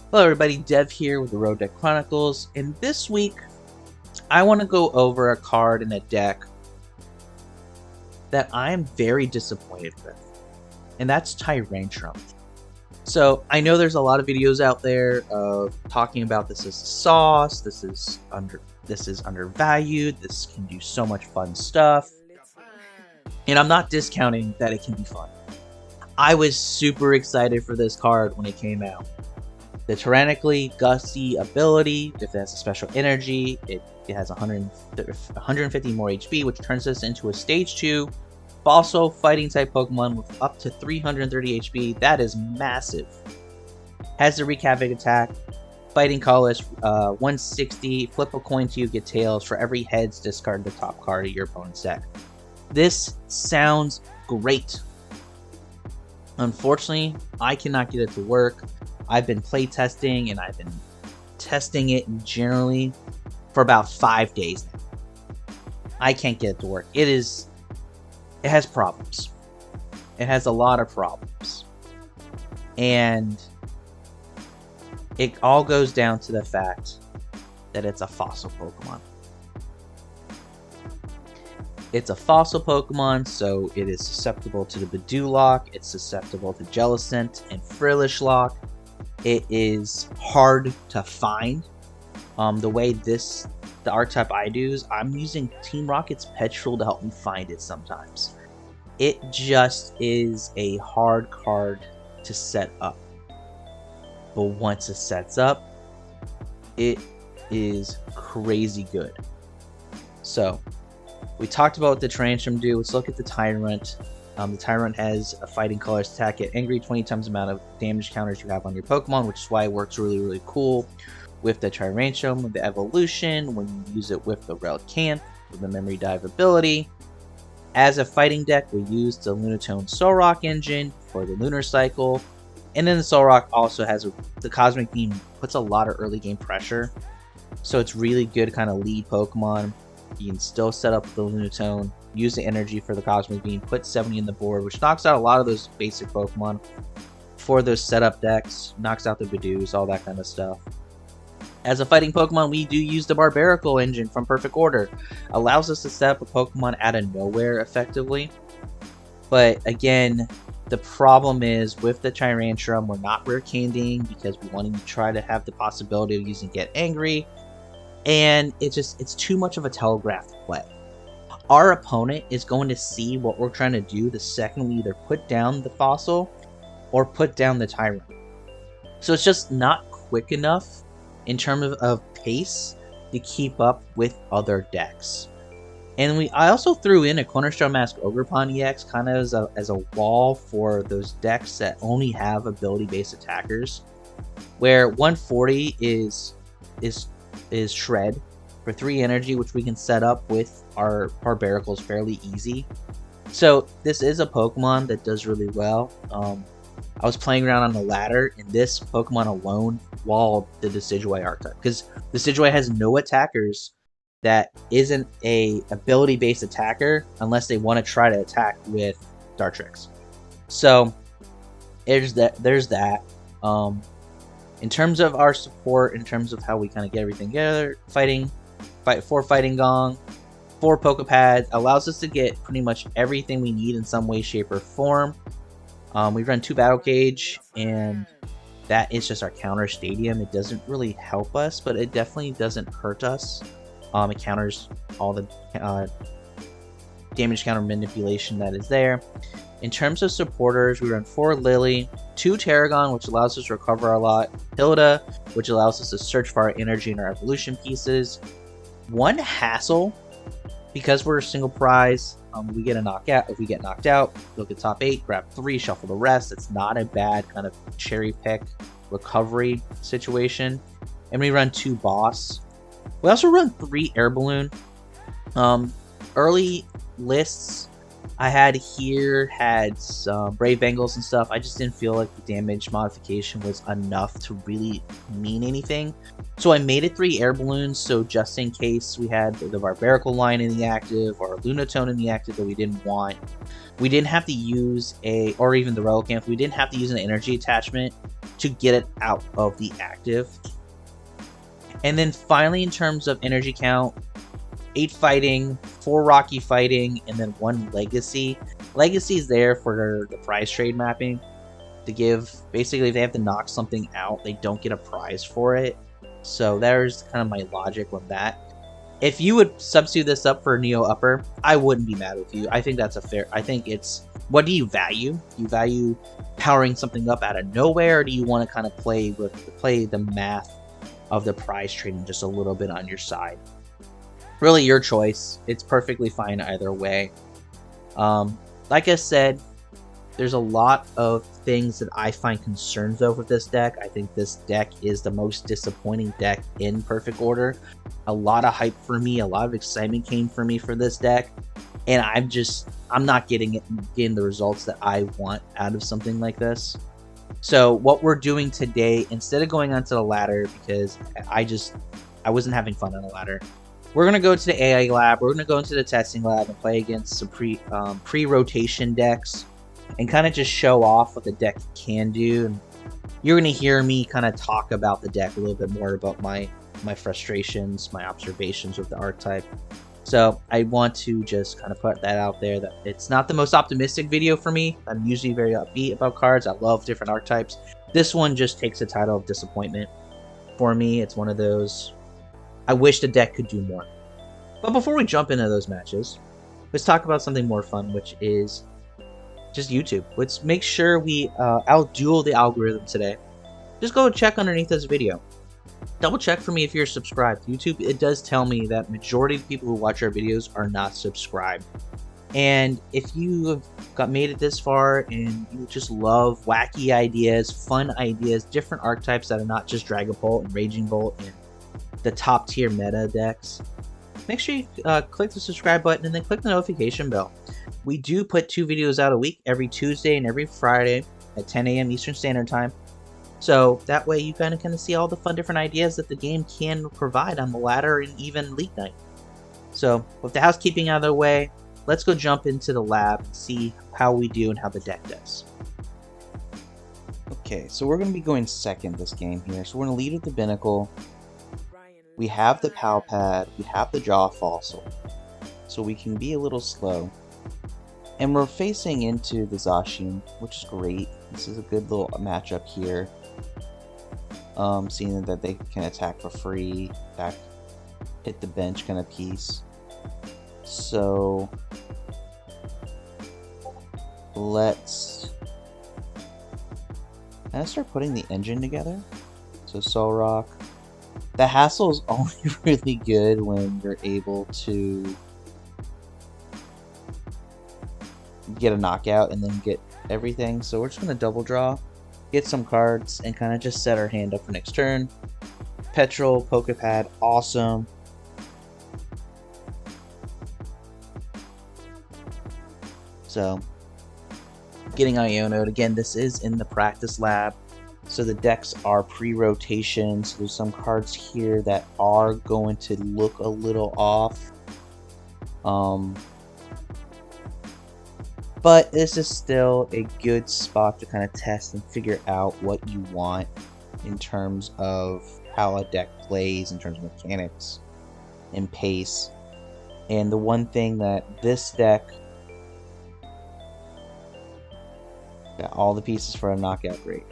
Hello everybody, Dev here with the Road Deck Chronicles, and this week I want to go over a card in a deck that I am very disappointed with, and that's Tyrantrum. So I know there's a lot of videos out there of talking about this as a sauce, this is undervalued, this can do so much fun stuff, and I'm not discounting that it can be fun. I was super excited for this card when it came out. The Tyrannically Gusty ability, if it has a special energy, it has 150 more HP, which turns this into a Stage 2 Fossil Fighting type Pokemon with up to 330 HP. That is massive. Has the Wreak Havoc attack, Fighting Colors, 160, flip a coin to you, get tails. For every heads, discard the top card of your opponent's deck. This sounds great. Unfortunately, I cannot get it to work. I've been playtesting and I've been testing it generally for about 5 days now. I can't get it to work. It has problems. It has a lot of problems. And it all goes down to the fact that it's a fossil Pokemon. It's a fossil Pokemon, so it is susceptible to the Bidoof, it's susceptible to Jellicent and Frillish Lock. It is hard to find. The way the archetype I do is I'm using Team Rocket's Petrel to help me find it sometimes. It just is a hard card to set up. But once it sets up, it is crazy good. So, we talked about what the Tyrantrum do. Let's look at the Tyrunt. The Tyrunt has a Fighting Colors attack at angry 20 times the amount of damage counters you have on your Pokemon, which is why it works really cool with the Tyrantrum, with the evolution, when you use it with the Relicanth, with the Memory Dive ability. As a fighting deck, we use the Lunatone Solrock engine for the Lunar Cycle, and then the Solrock also has the Cosmic Beam, puts a lot of early game pressure, so it's really good kind of lead Pokemon. You can still set up the Lunatone, use the energy for the Cosmic Beam, put 70 in the board, which knocks out a lot of those basic Pokemon for those setup decks, knocks out the Bidoof, all that kind of stuff. As a fighting Pokemon, we do use the Barbaracle engine from Perfect Order. Allows us to set up a Pokemon out of nowhere effectively. But again, the problem is with the Tyrantrum, we're not rare candying because we want to try to have the possibility of using Get Angry. And it's too much of a telegraphed play. Our opponent is going to see what we're trying to do the second we either put down the Fossil or put down the Tyrant. So it's just not quick enough in terms of pace to keep up with other decks. And I also threw in a Cornerstone Mask Ogerpon EX kind of as a wall for those decks that only have ability-based attackers, where 140 is Shred for 3 energy, which we can set up with our Barbaracles fairly easy. So this is a Pokemon that does really well. I was playing around on the ladder, and this Pokemon alone walled the Decidueye archetype, because Decidueye has no attackers that isn't a ability-based attacker unless they want to try to attack with Dartrix. So there's that. In terms of our support, in terms of how we kind of get everything together, for Fighting Gong, 4 Poké Pads, allows us to get pretty much everything we need in some way, shape, or form. We run 2 Battle Cage, and that is just our counter stadium. It doesn't really help us, but it definitely doesn't hurt us. It counters all the damage counter manipulation that is there. In terms of supporters, we run 4 Lillie, 2 Tarragon, which allows us to recover a lot, Hilda, which allows us to search for our energy and our evolution pieces, 1 Hassel, because we're a single prize. We get a knockout. If we get knocked out, look at top 8, grab 3, shuffle the rest. It's not a bad kind of cherry pick recovery situation. And we run 2 Boss. We also run 3 Air Balloon. Early lists I had some Brave Bengals and stuff. I just didn't feel like the damage modification was enough to really mean anything. So I made it 3 Air Balloons, so just in case we had the Barbaracle line in the active or Lunatone in the active that we didn't want, we didn't have to use or even the Relicanth, we didn't have to use an energy attachment to get it out of the active. And then finally, in terms of energy count, 8 fighting, 4 rocky fighting, and then 1 legacy. Legacy is there for the prize trade mapping to give. Basically, if they have to knock something out, they don't get a prize for it. So there's kind of my logic with that. If you would substitute this up for Neo Upper, I wouldn't be mad with you. I think that's a fair. I think it's, what do you value? Do you value powering something up out of nowhere, or do you want to kind of play the math of the prize trading just a little bit on your side? Really your choice. It's perfectly fine either way. Like I said, there's a lot of things that I find concerns of with this deck. I think this deck is the most disappointing deck in Perfect Order. A lot of hype for me, a lot of excitement came for me for this deck, and I'm not getting the results that I want out of something like this. So what we're doing today, instead of going onto the ladder, because I wasn't having fun on the ladder, we're going to go to the AI lab, we're going to go into the testing lab and play against some pre-rotation decks and kind of just show off what the deck can do. And you're going to hear me kind of talk about the deck a little bit more, about my frustrations, my observations with the archetype. So I want to just kind of put that out there, that it's not the most optimistic video for me. I'm usually very upbeat about cards. I love different archetypes. This one just takes the title of disappointment for me. It's one of those, I wish the deck could do more. But before we jump into those matches, let's talk about something more fun, which is just YouTube. Let's make sure we outduel the algorithm today. Just go check underneath this video. Double check for me if you're subscribed. YouTube, it does tell me that majority of people who watch our videos are not subscribed. And if you have made it this far and you just love wacky ideas, fun ideas, different archetypes that are not just Dragon Bolt and Raging Bolt and the top tier meta decks, make sure you click the subscribe button and then click the notification bell. We do put 2 videos out a week, every Tuesday and every Friday at 10 a.m. Eastern Standard Time. So that way you kind of see all the fun different ideas that the game can provide on the ladder and even League Night. So with the housekeeping out of the way, let's go jump into the lab and see how we do and how the deck does. Okay, so we're going to be going second this game here. So we're going to lead with the Binacle. We have the Poké Pad, we have the Jaw Fossil, so we can be a little slow. And we're facing into the Zacian, which is great. This is a good little matchup here. Seeing that they can attack for free, hit the bench kind of piece. So let's kind of start putting the engine together. So Solrock. The Hassel is only really good when you're able to get a knockout and then get everything. So we're just going to double draw, get some cards, and kind of just set our hand up for next turn. Petrel, Poké Pad, awesome. So, getting Iono'd. Again, this is in the practice lab. So the decks are pre-rotation, so there's some cards here that are going to look a little off. But this is still a good spot to kind of test and figure out what you want in terms of how a deck plays, in terms of mechanics and pace. And the one thing that this deck got all the pieces for a knockout, great.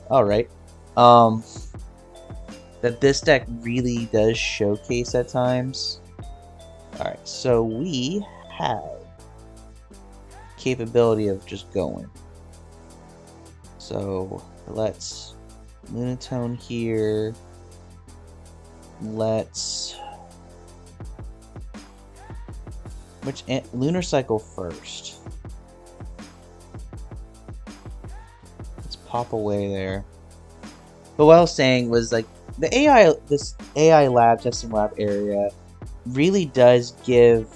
Alright. That this deck really does showcase at times. Alright, so we have capability of just going. So let's Lunatone here. Let's Lunar Cycle first. Pop away there. But what I was saying was, like, this AI lab, testing lab area really does give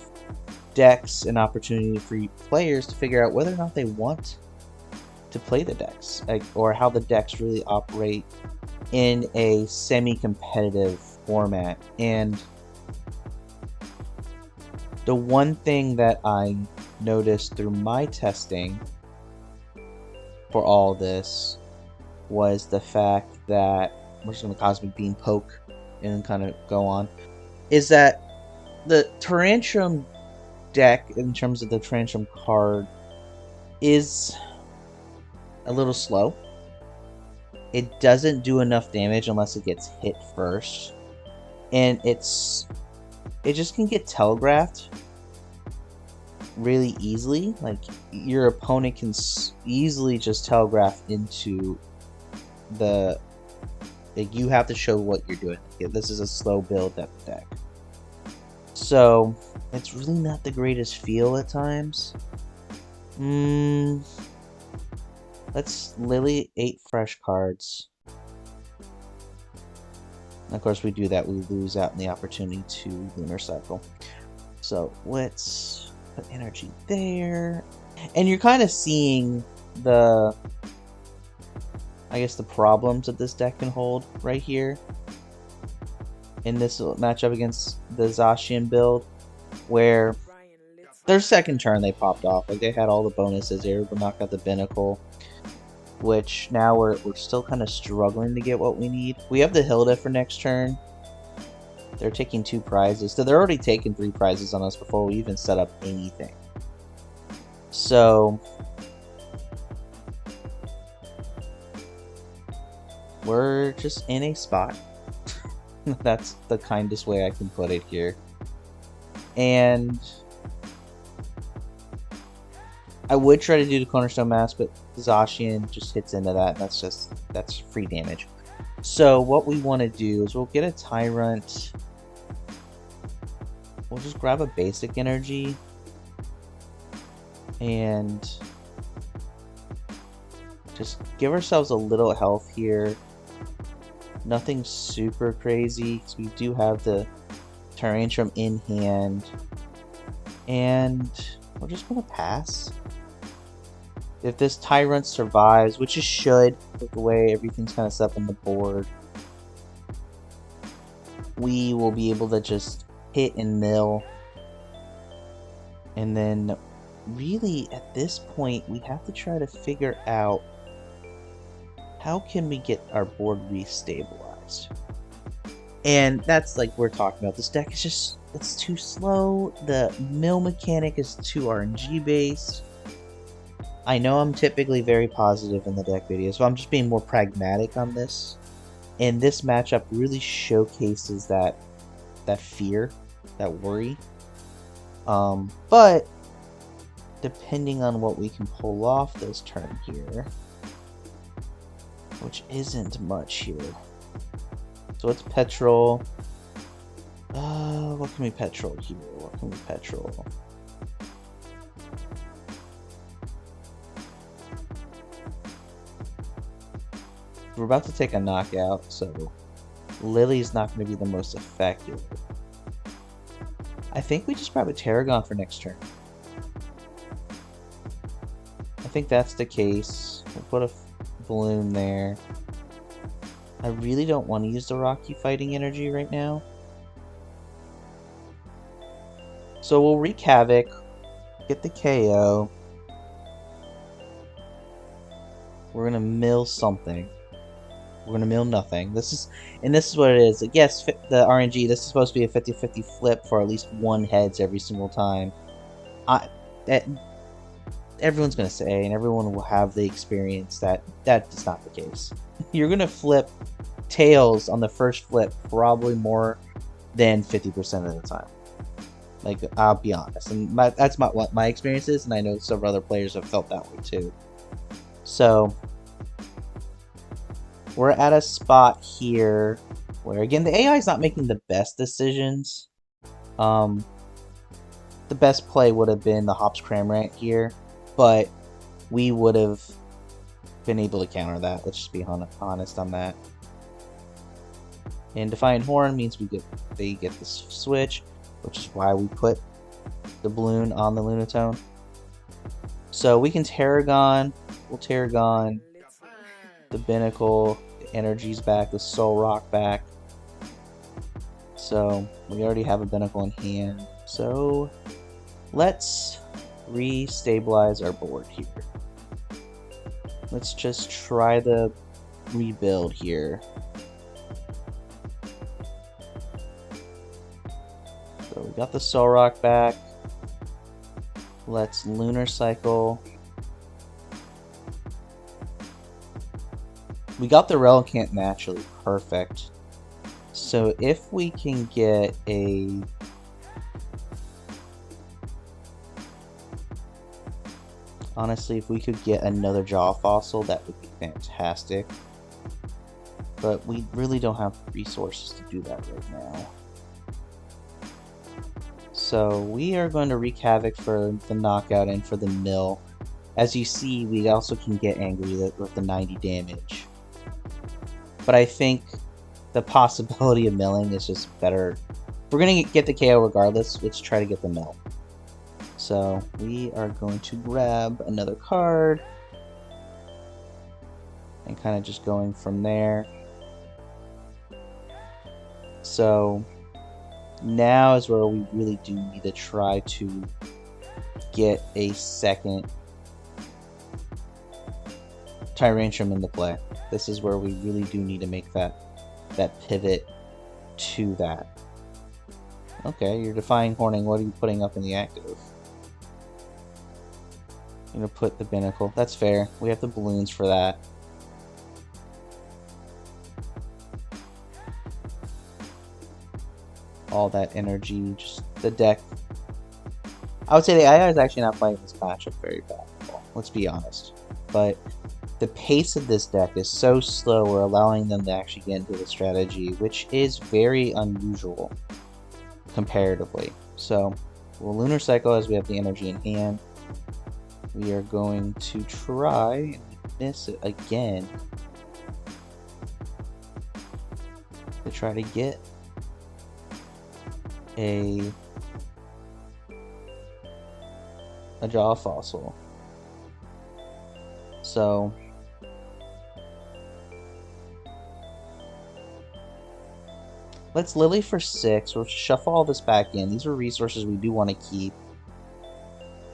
decks an opportunity for players to figure out whether or not they want to play the decks, like, or how the decks really operate in a semi-competitive format. And the one thing that I noticed through my testing for all this was the fact that we're just gonna Cosmic Beam poke and kind of go on. Is that the Tyrantrum deck, in terms of the Tyrantrum card, is a little slow. It doesn't do enough damage unless it gets hit first, and it just can get telegraphed really easily. Like, your opponent can easily just telegraph into the, like, you have to show what you're doing. Like, this is a slow build type of deck, so it's really not the greatest feel at times. Let's Lillie 8 fresh cards. Of course, we do that, we lose out in the opportunity to Lunar Cycle. So let's put energy there. And you're kind of seeing the, I guess, the problems that this deck can hold right here. In this matchup against the Zacian build, where their second turn they popped off. Like, they had all the bonuses, they were able to knock out the Binacle, which now we're still kind of struggling to get what we need. We have the Hilda for next turn. They're taking 2 prizes, so they're already taking 3 prizes on us before we even set up anything. So we're just in a spot. That's the kindest way I can put it here. And I would try to do the Cornerstone Mask, but Zacian just hits into that, and that's free damage. So what we want to do is we'll get a Tyrunt. We'll just grab a basic energy and just give ourselves a little health here. Nothing super crazy, because we do have the Tyrantrum in hand. And we're just going to pass. If this Tyrunt survives, which it should, with the way everything's kind of set up on the board, we will be able to just hit and mill. And then, really, at this point, we have to try to figure out how can we get our board restabilized. And that's like we're talking about. This deck is just, it's too slow. The mill mechanic is too RNG based. I know I'm typically very positive in the deck videos, so I'm just being more pragmatic on this. And this matchup really showcases that fear, that worry. But depending on what we can pull off this turn here, which isn't much here. So it's Petrel. What can we Petrel here? What can we Petrel? We're about to take a knockout, so Lillie's not going to be the most effective. I think we just grab a Tarragon for next turn. I think that's the case. We'll put a balloon there. I really don't want to use the Rocky Fighting Energy right now. So we'll wreak havoc, get the KO. We're gonna mill something. We're gonna mill nothing. This is what it is. Like, yes, the RNG, this is supposed to be a 50-50 flip for at least 1 heads every single time. Everyone's gonna say, and everyone will have the experience that is not the case. You're gonna flip tails on the first flip probably more than 50% of the time. Like, I'll be honest, and that's what my experience is, and I know several other players have felt that way too. So we're at a spot here where, again, the AI is not making the best decisions. The best play would have been the Hops Cramorant here, but we would have been able to counter that. Let's just be honest on that. And Defiant Horn means they get the switch, which is why we put the balloon on the Lunatone. So we can Tarragon. We'll Tarragon the Binacle, the Energy's back, the Solrock back. So we already have a Binacle in hand. So let's re-stabilize our board here. Let's just try the rebuild here. So we got the Solrock back. Let's Lunar Cycle. We got the Relicanth naturally, perfect. So if we can get a... Honestly, if we could get another Jaw Fossil, that would be fantastic. But we really don't have resources to do that right now. So we are going to wreak havoc for the knockout and for the mill. As you see, we also can get angry with the 90 damage. But I think the possibility of milling is just better. If we're going to get the KO regardless, let's try to get the mill. So we are going to grab another card. And kind of just going from there. So now is where we really do need to try to get a second Tyrantrum into play. This is where we really do need to make that pivot to that. Okay, you're defying horning. What are you putting up in the active? I'm gonna put the Binacle. That's fair. We have the balloons for that. All that energy, just the deck. I would say the AI is actually not playing this matchup very bad at all, let's be honest. But the pace of this deck is so slow, we're allowing them to actually get into the strategy, which is very unusual comparatively. So we'll Lunar Cycle as we have the energy in hand. We are going to try and miss it again to try to get a Jaw Fossil. So let's Lillie for 6. We'll shuffle all this back in. These are resources we do want to keep.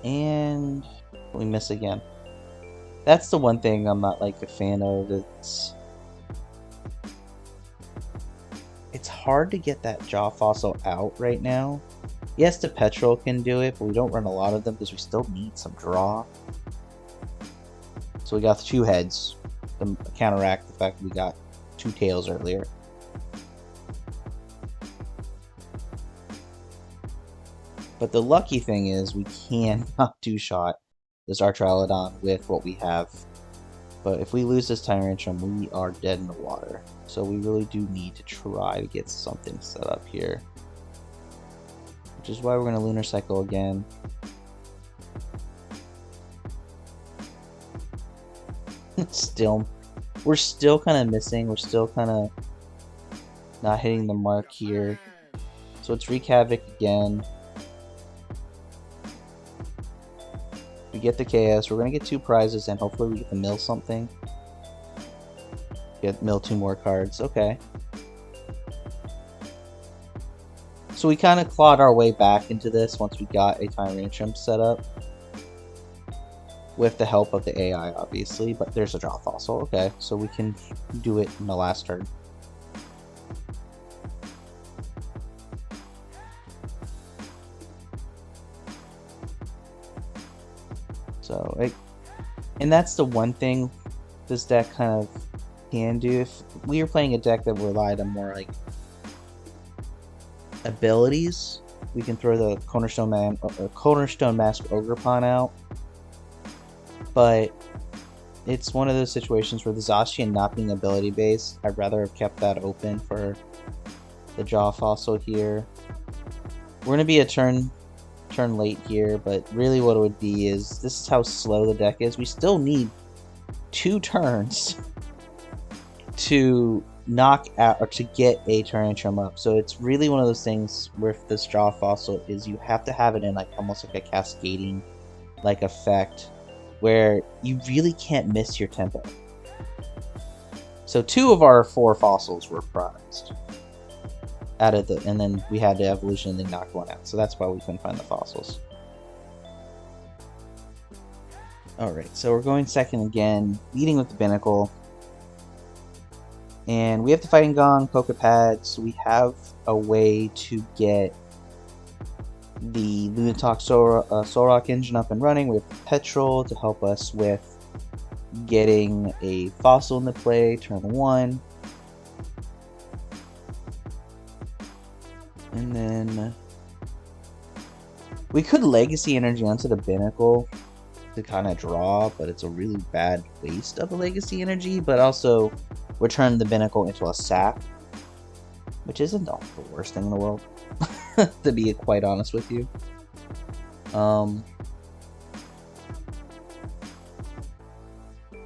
And we miss again. That's the one thing I'm not like a fan of. It's hard to get that Jaw Fossil out right now. Yes, the Petrel can do it, but we don't run a lot of them because we still need some draw. So we got the 2 heads to counteract the fact that we got 2 tails earlier. But the lucky thing is we cannot 2-shot this Archalodon with what we have. But if we lose this Tyrantrum, we are dead in the water. So we really do need to try to get something set up here. Which is why we're going to Lunar Cycle again. We're still kind of missing. We're still kind of not hitting the mark here. So it's wreak havoc again. We get the KS. We're going to get 2 prizes and hopefully we get to mill something. Mill 2 more cards. Okay. So we kind of clawed our way back into this once we got a Tyrantrum set up. With the help of the AI, obviously. But there's a Jaw Fossil. Okay. So we can do it in the last turn. So, and that's the one thing this deck kind of can do. If we were playing a deck that relied on more like abilities, we can throw the Cornerstone Mask Ogerpon out. But it's one of those situations where the Zacian not being ability based, I'd rather have kept that open for the Jaw Fossil here. We're gonna be a turn late here, but really what it would be is, this is how slow the deck is. We still need 2 turns to knock out or to get a Tyrantrum up. So it's really one of those things where if this Jaw Fossil is, you have to have it in like almost like a cascading like effect where you really can't miss your tempo. So 2 of our 4 fossils were prized out of the, and then we had the evolution and then knocked 1 out. So that's why we couldn't find the fossils. Alright, so we're going second again, leading with the Binacle. And we have the Fighting Gong, Poké Pad, so we have a way to get the Lunatone Solrock engine up and running. We have the Petrel to help us with getting a fossil into play, turn 1. And then we could Legacy Energy onto the Binacle to kind of draw, but it's a really bad waste of a Legacy Energy, but also we're turning the Binacle into a sap, which isn't the worst thing in the world, to be quite honest with you.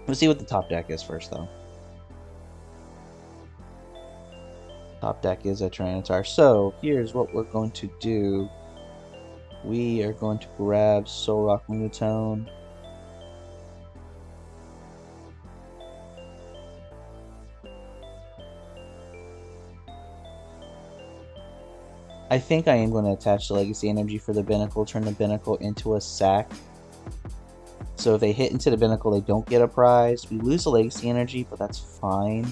Let's see what the top deck is first, though. Top deck is a Tyranitar. So here's what we're going to do. We are going to grab Solrock Lunatone. I think I am going to attach the Legacy Energy for the Binacle, turn the Binacle into a sack. So if they hit into the Binacle, they don't get a prize. We lose the Legacy Energy, but that's fine.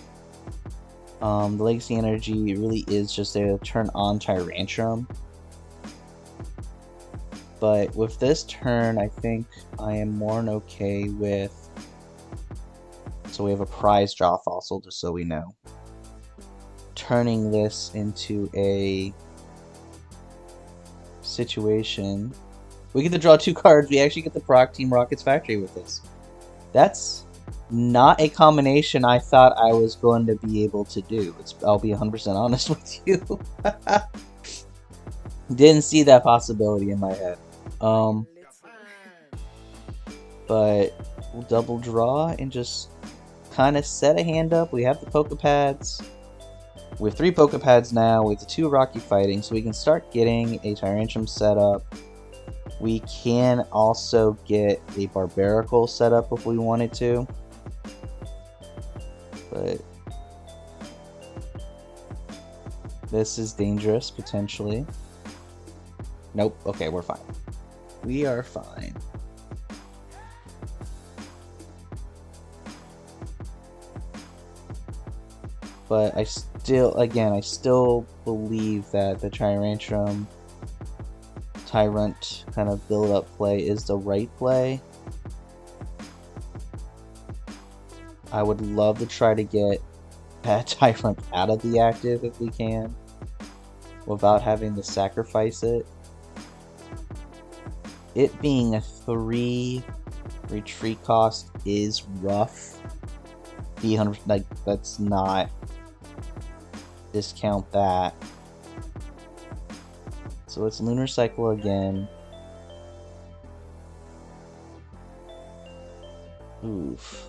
The Legacy Energy really is just there to turn on Tyrantrum. But with this turn, I think I am more than okay with... So we have a prize draw fossil, just so we know. Turning this into a situation. We get to draw 2 cards. We actually get the proc Team Rocket's Factory with this. That's not a combination I thought I was going to be able to do. I'll be 100% honest with you. Didn't see that possibility in my head. But we'll double draw and just kind of set a hand up. We have the Poké Pads. We have 3 Poké Pads now with the 2 Rocky Fighting, so we can start getting a Tyrantrum set up. We can also get a Barbaracle set up if we wanted to. But this is dangerous, potentially. Nope. Okay, we're fine. We are fine. But I still believe that the Tyrantrum Tyrunt kind of build up play is the right play. I would love to try to get that Tyrunt out of the active if we can, without having to sacrifice it. It being a 3 retreat cost is rough. Like, let's not discount that. So it's Lunar Cycle again. Oof.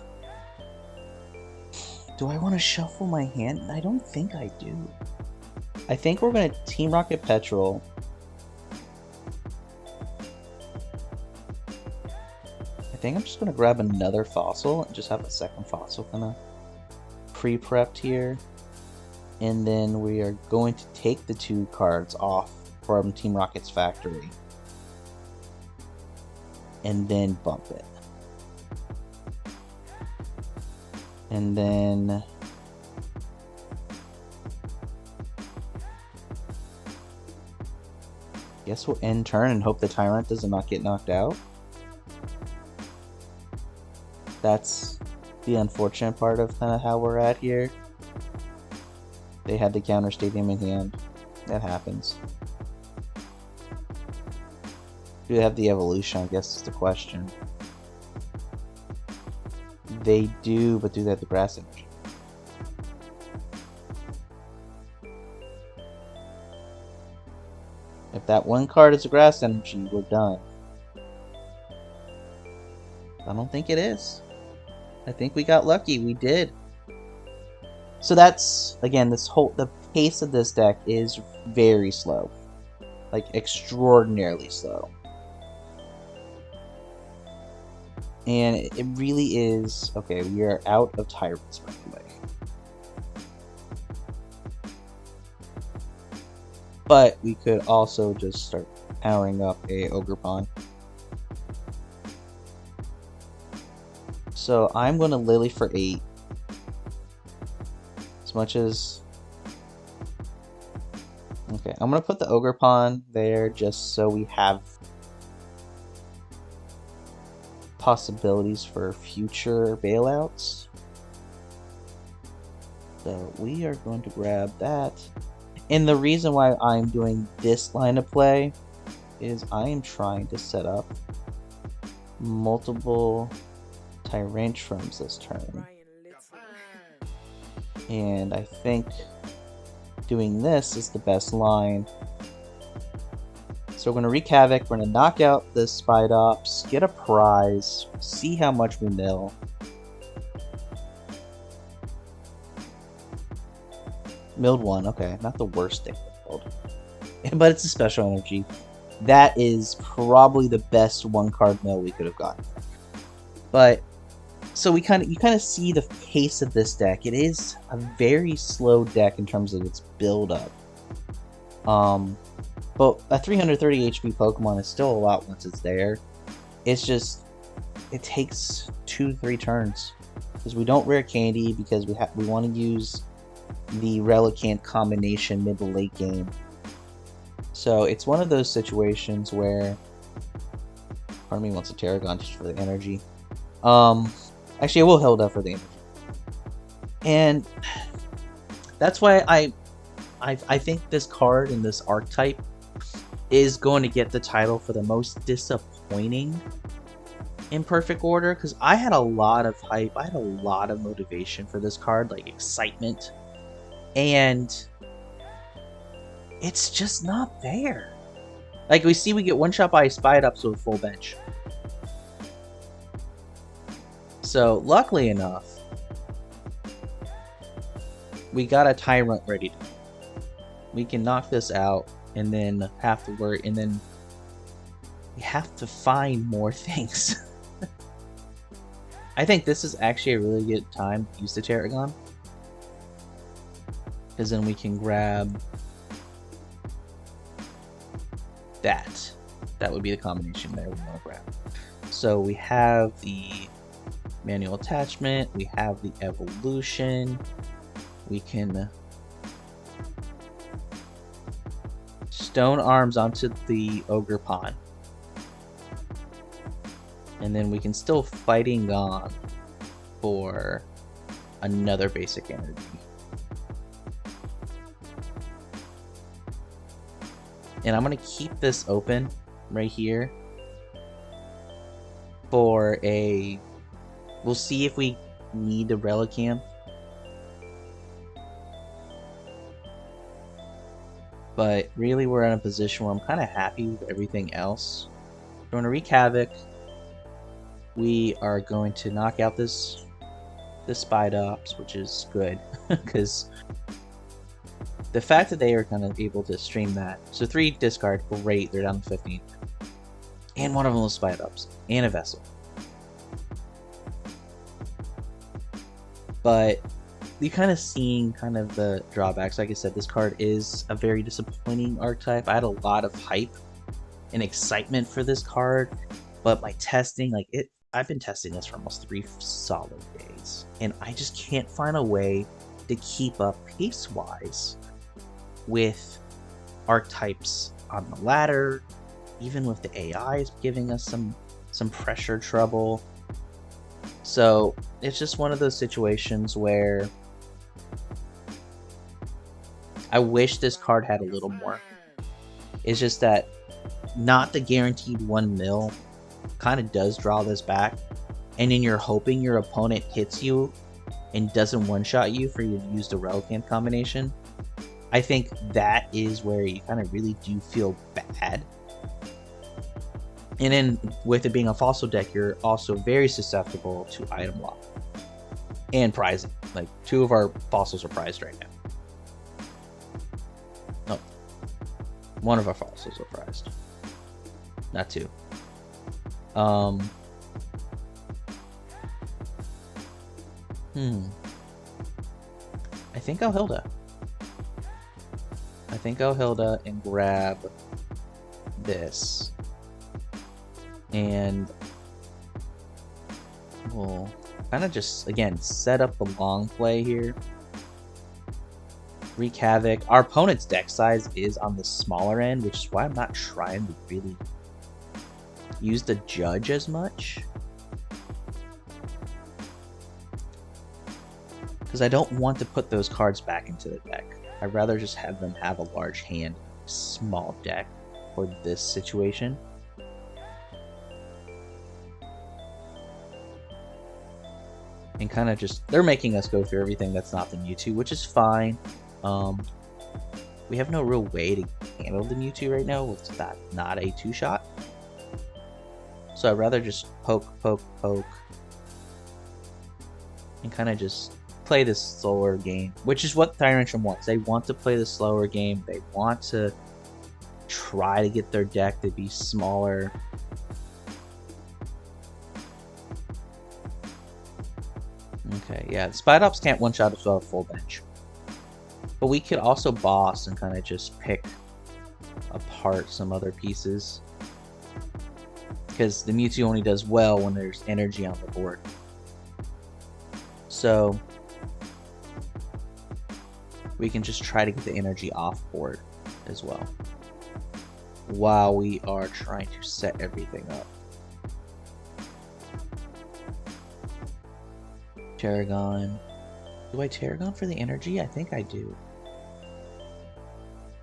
Do I want to shuffle my hand? I don't think I do. I think we're going to Team Rocket Petrel. I think I'm just going to grab another fossil and just have a second fossil kind of pre-prepped here. And then we are going to take the 2 cards off from Team Rocket's Factory. And then bump it. And then... guess we'll end turn and hope the Tyrunt does not get knocked out. That's the unfortunate part of kind of how we're at here. They had the counter stadium in hand. That happens. Do they have the evolution? I guess is the question. They do, but do they have the grass energy? If that one card is a grass energy, we're done. I don't think it is. I think we got lucky. We did. So that's, again, the pace of this deck is very slow. Like, extraordinarily slow. And it really is... Okay, we are out of Tyrants, by the way. But we could also just start powering up a Ogerpon. So I'm going to Lillie for 8. much as... Okay, I'm gonna put the Ogerpon there just so we have possibilities for future bailouts. So we are going to grab that. And the reason why I'm doing this line of play is I am trying to set up multiple Tyrantrums this turn. And I think doing this is the best line. So we're going to wreak havoc, we're going to knock out the Spidops, get a prize, see how much we mill. Milled one, okay, not the worst thing in the world. But it's a special energy. That is probably the best one card mill we could have gotten. But so you kind of see the pace of this deck. It is a very slow deck in terms of its build up. But a 330 HP Pokemon is still a lot once it's there. It's just, it takes 2-3 turns because we don't rare candy because we want to use the Relicanth combination mid to late game. So it's one of those situations where part of me wants a Tarragon just for the energy. Actually, I will Hilda for the energy, and that's why I think this card and this archetype is going to get the title for the most disappointing in perfect order, because I had a lot of hype, I had a lot of motivation for this card, like excitement, and it's just not there. Like we see, we get one shot by Spidops with a full bench. So luckily enough, we got a Tyrunt ready to go. We can knock this out and then have to worry, and then we have to find more things. I think this is actually a really good time to use the Tarragon, because then we can grab that. That would be the combination there we want to grab. So we have the manual attachment, we have the evolution, we can stone arms onto the Ogerpon, and then we can still Fighting Gong for another basic energy. And I'm going to keep this open right here for a... We'll see if we need the Relicanth. But really, we're in a position where I'm kind of happy with everything else. We're going to wreak havoc. We are going to knock out this Spidops, which is good, because the fact that they are kind of able to stream that. So 3 discard, great, they're down to 15. And one of them was Spidops, and a Vessel. But you kind of seeing kind of the drawbacks. Like I said, this card is a very disappointing archetype. I had a lot of hype and excitement for this card, but my testing, like I've been testing this for almost 3 solid days, and I just can't find a way to keep up pace-wise with archetypes on the ladder, even with the AIs giving us some pressure trouble. So it's just one of those situations where I wish this card had a little more. It's just that not the guaranteed 1 mil kind of does draw this back, and then you're hoping your opponent hits you and doesn't one-shot you for you to use the Relicanth combination. I think that is where you kind of really do feel bad. And then with it being a fossil deck, you're also very susceptible to item lock and prizing. Like 2 of our fossils are prized right now. No, 1 of our fossils are prized, not 2. I think I'll Hilda. I think I'll Hilda and grab this. And we'll kind of just, again, set up the long play here. wreak havoc. Our opponent's deck size is on the smaller end, which is why I'm not trying to really use the Judge as much. Because I don't want to put those cards back into the deck. I'd rather just have them have a large hand, small deck for this situation. And kind of just, they're making us go through everything that's not the Mewtwo, which is fine. We have no real way to handle the Mewtwo right now with that not a 2-shot. So I'd rather just poke, poke, poke. And kind of just play this slower game, which is what Tyrantrum wants. They want to play the slower game. They want to try to get their deck to be smaller. Okay, yeah, the Spidops can't one-shot us without a full bench. But we could also boss and kind of just pick apart some other pieces. Because the Mewtwo only does well when there's energy on the board. So we can just try to get the energy off board as well, while we are trying to set everything up. Tarragon. Do I Tarragon for the energy? I think I do.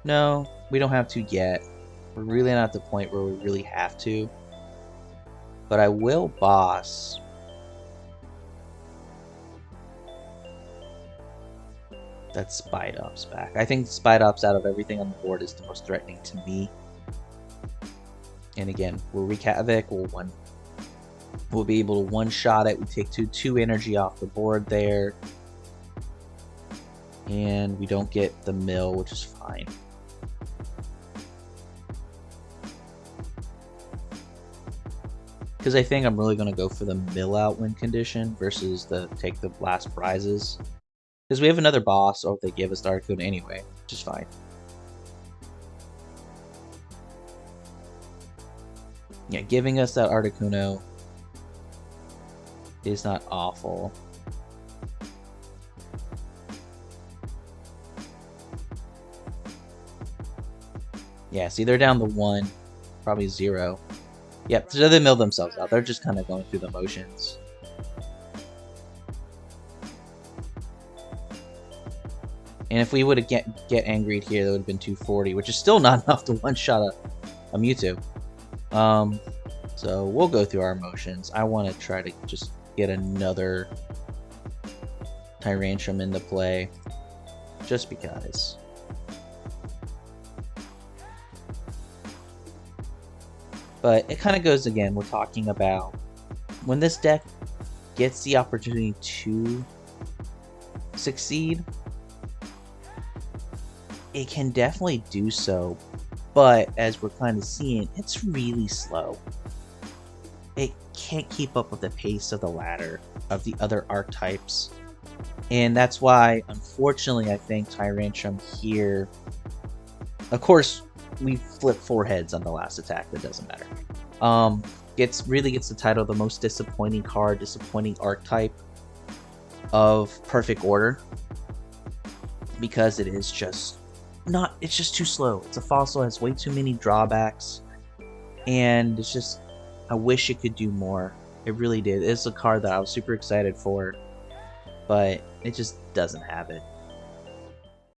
No, we don't have to yet. We're really not at the point where we really have to. But I will boss. That Spidops back. I think Spidops out of everything on the board is the most threatening to me. And again, we'll wreak havoc. We'll be able to one-shot it. We take two energy off the board there. And we don't get the mill, which is fine. Because I think I'm really going to go for the mill out win condition versus the take the last prizes. Because we have another boss, or if they give us the Articuno anyway, which is fine. Yeah, giving us that Articuno is not awful. Yeah, see, they're down to 1, probably 0. Yep, so they mill themselves out. They're just kind of going through the motions. And if we would have get angried here, that would have been 240, which is still not enough to one-shot a Mewtwo. So we'll go through our motions. I want to try to just get another Tyrantrum into play, just because. But it kind of goes again, we're talking about when this deck gets the opportunity to succeed, it can definitely do so, but as we're kind of seeing, it's really slow. It can't keep up with the pace of the ladder of the other archetypes, and that's why, unfortunately, I think Tyrantrum here, of course, we flipped 4 heads on the last attack, that doesn't matter. Really gets the title the most disappointing card, disappointing archetype of Perfect Order, because it is just not, it's just too slow. It's a fossil, has way too many drawbacks, and it's just, I wish it could do more. It really did. It's a card that I was super excited for, but it just doesn't have it.